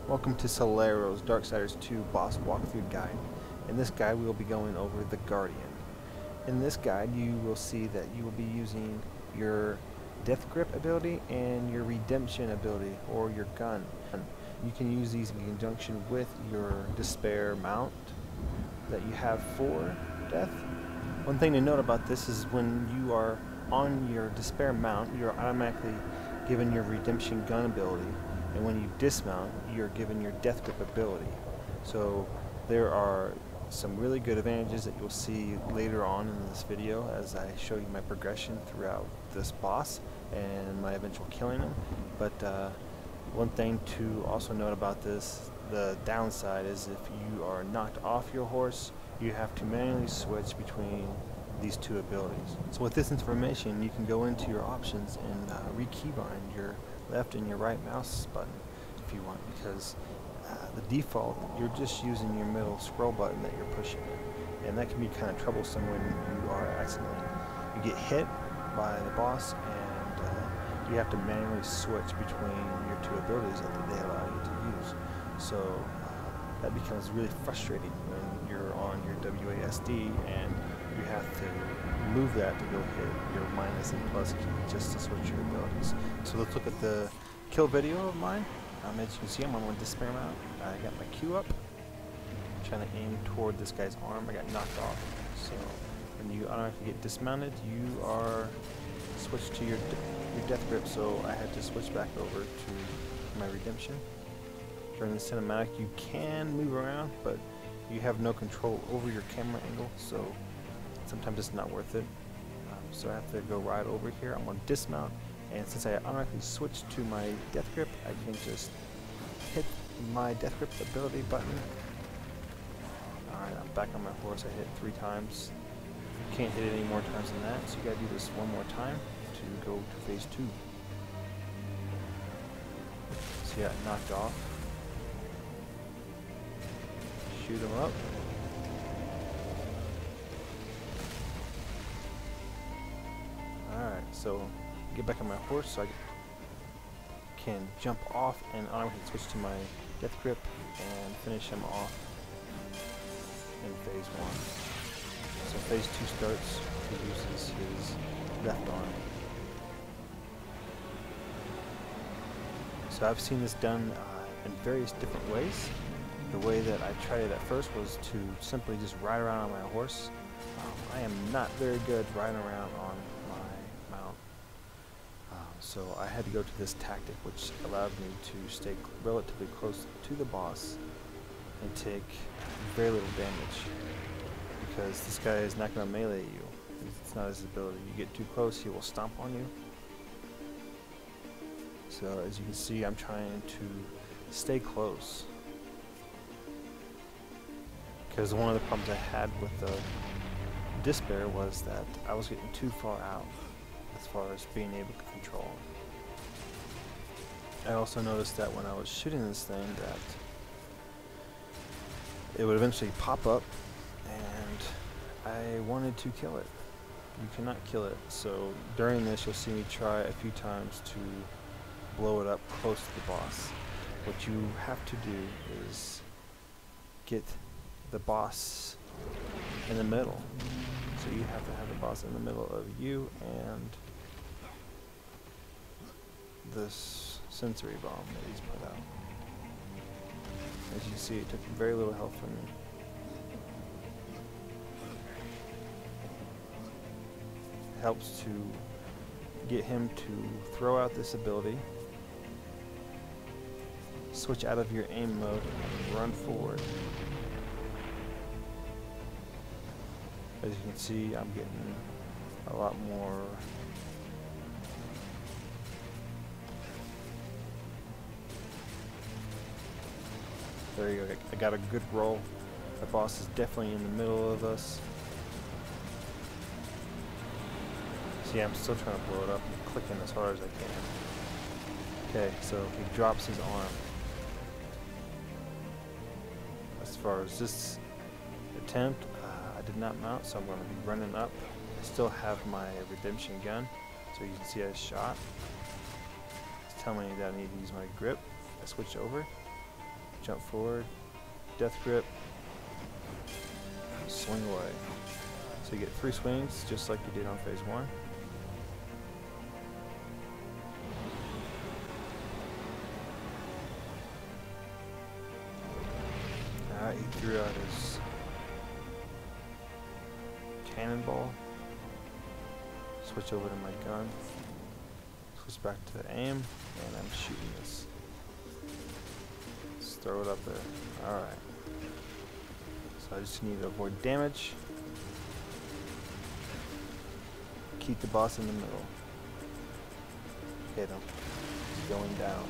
Welcome to Solero's Darksiders II boss walkthrough guide. In this guide we will be going over the Guardian. In this guide you will see that you will be using your Death Grip ability and your Redemption ability, or your gun. You can use these in conjunction with your Despair mount that you have for Death. One thing to note about this is when you are on your Despair mount, you're automatically given your Redemption gun ability, and when you dismount, you're given your Death Grip ability. So there are some really good advantages that you'll see later on in this video as I show you my progression throughout this boss and my eventual killing him. But one thing to also note about this, the downside is if you are knocked off your horse, you have to manually switch between these two abilities. So with this information, you can go into your options and re-keybind your left and your right mouse button if you want, because the default, you're just using your middle scroll button that you're pushing, and that can be kind of troublesome when you are accidentally, you get hit by the boss and you have to manually switch between your two abilities that they allow you to use. So that becomes really frustrating when you're on your WASD and you have to move that to go hit your minus and plus key just to switch your abilities. So let's look at the kill video of mine. As you can see, I'm on my Despair mount. I got my Q up. I'm trying to aim toward this guy's arm. I got knocked off. So when you automatically get dismounted, you are switched to your Death Grip. So I had to switch back over to my Redemption. During the cinematic, you can move around, but you have no control over your camera angle, so sometimes it's not worth it. So I have to go right over here. I'm on dismount, and since I automatically switched to my Death Grip, I can just hit my Death Grip ability button. Alright, I'm back on my horse. I hit 3 times. You can't hit it any more times than that, so you gotta do this one more time to go to phase 2. So yeah, knocked off. Shoot him up. Alright, so get back on my horse so I can jump off and automatically switch to my Death Grip and finish him off in phase 1. So phase 2 starts, he uses his left arm. So I've seen this done in various different ways. The way that I tried it at first was to simply just ride around on my horse. I am not very good riding around on my mount. So I had to go to this tactic, which allowed me to stay relatively close to the boss and take very little damage, because this guy is not going to melee you. It's not his ability. You get too close, he will stomp on you. So as you can see, I'm trying to stay close, because one of the problems I had with the Despair was that I was getting too far out as far as being able to control. I also noticed that when I was shooting this thing that it would eventually pop up, and I wanted to kill it. You cannot kill it, so during this you'll see me try a few times to blow it up close to the boss. What you have to do is get the boss in the middle. So you have to have the boss in the middle of you and this sensory bomb that he's put out. As you can see, it took very little health from me. It helps to get him to throw out this ability, switch out of your aim mode, and run forward. As you can see, I'm getting a lot more there you go. I got a good roll. The boss is definitely in the middle of us. See, I'm still trying to blow it up and clicking as hard as I can. Okay, so he drops his arm. As far as this attempt, I did not mount, so I'm going to be running up. I still have my Redemption gun, so you can see I shot. It's telling me that I need to use my grip. I switch over. jump forward, death grip, swing away. So you get 3 swings just like you did on phase 1. Alright, he threw out his cannonball. Switch over to my gun. Switch back to aim, and I'm shooting this. Just throw it up there. Alright. So I just need to avoid damage. Keep the boss in the middle. Hit him. He's going down.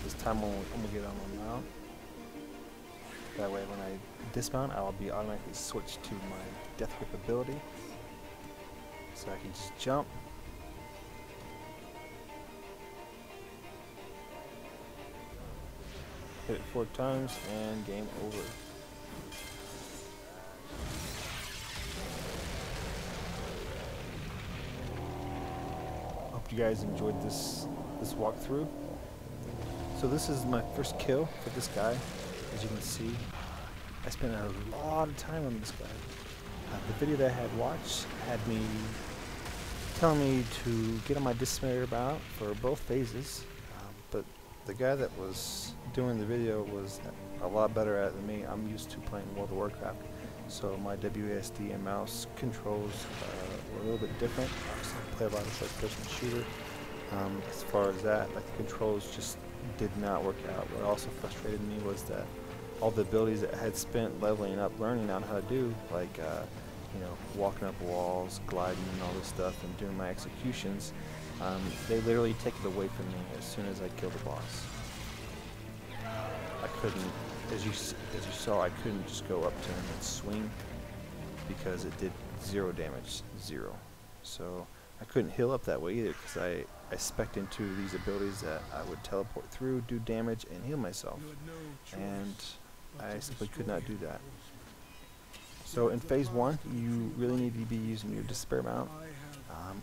This time I'm gonna get on him now. That way when I dismount, I'll be automatically switched to my death grip ability. So I can just jump. Hit it 4 times and game over. Hope you guys enjoyed this walkthrough. So this is my first kill for this guy. As you can see, I spent a lot of time on this guy. The video that I had watched had me telling me to get on my dismayed about for both phases, but the guy that was doing the video was a lot better at it than me. I'm used to playing World of Warcraft, so my WASD and mouse controls were a little bit different. I play a lot of first-person shooter. As far as that, like the controls just did not work out. What also frustrated me was that all the abilities that I had spent leveling up, learning out how to do, like you know, walking up walls, gliding, and all this stuff, and doing my executions, they literally take it away from me as soon as I kill the boss. I couldn't, as you saw, I couldn't just go up to him and swing because it did 0 damage, 0. So I couldn't heal up that way either because I spec'd into these abilities that I would teleport through, do damage, and heal myself. And I simply could not do that. So in phase 1, you really need to be using your despair mount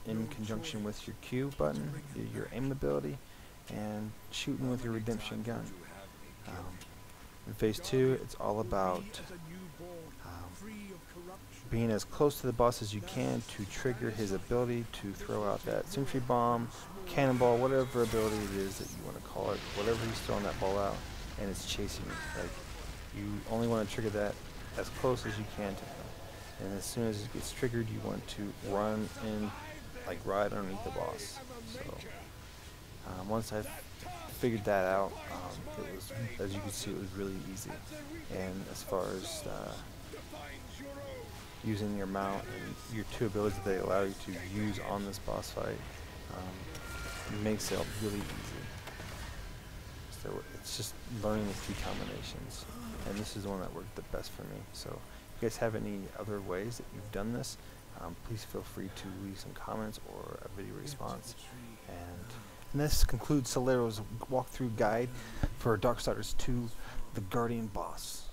in conjunction with your Q button, your aim ability, and shooting with your redemption gun. In phase 2, it's all about being as close to the boss as you can to trigger his ability to throw out that sentry bomb, cannonball, whatever ability it is that you want to call it, whatever he's throwing that ball out, and it's chasing you. Like, you only want to trigger that as close as you can to him. And as soon as it gets triggered, you want to run in, like right underneath the boss. So once I figured that out, it was, as you can see, it was really easy. And as far as using your mount and your 2 abilities that they allow you to use on this boss fight, it makes it really easy. So it's just learning the 2 combinations, and this is the one that worked the best for me. So if you guys have any other ways that you've done this, please feel free to leave some comments or a video response. And this concludes Solero's walkthrough guide for Darksiders II, the Guardian boss.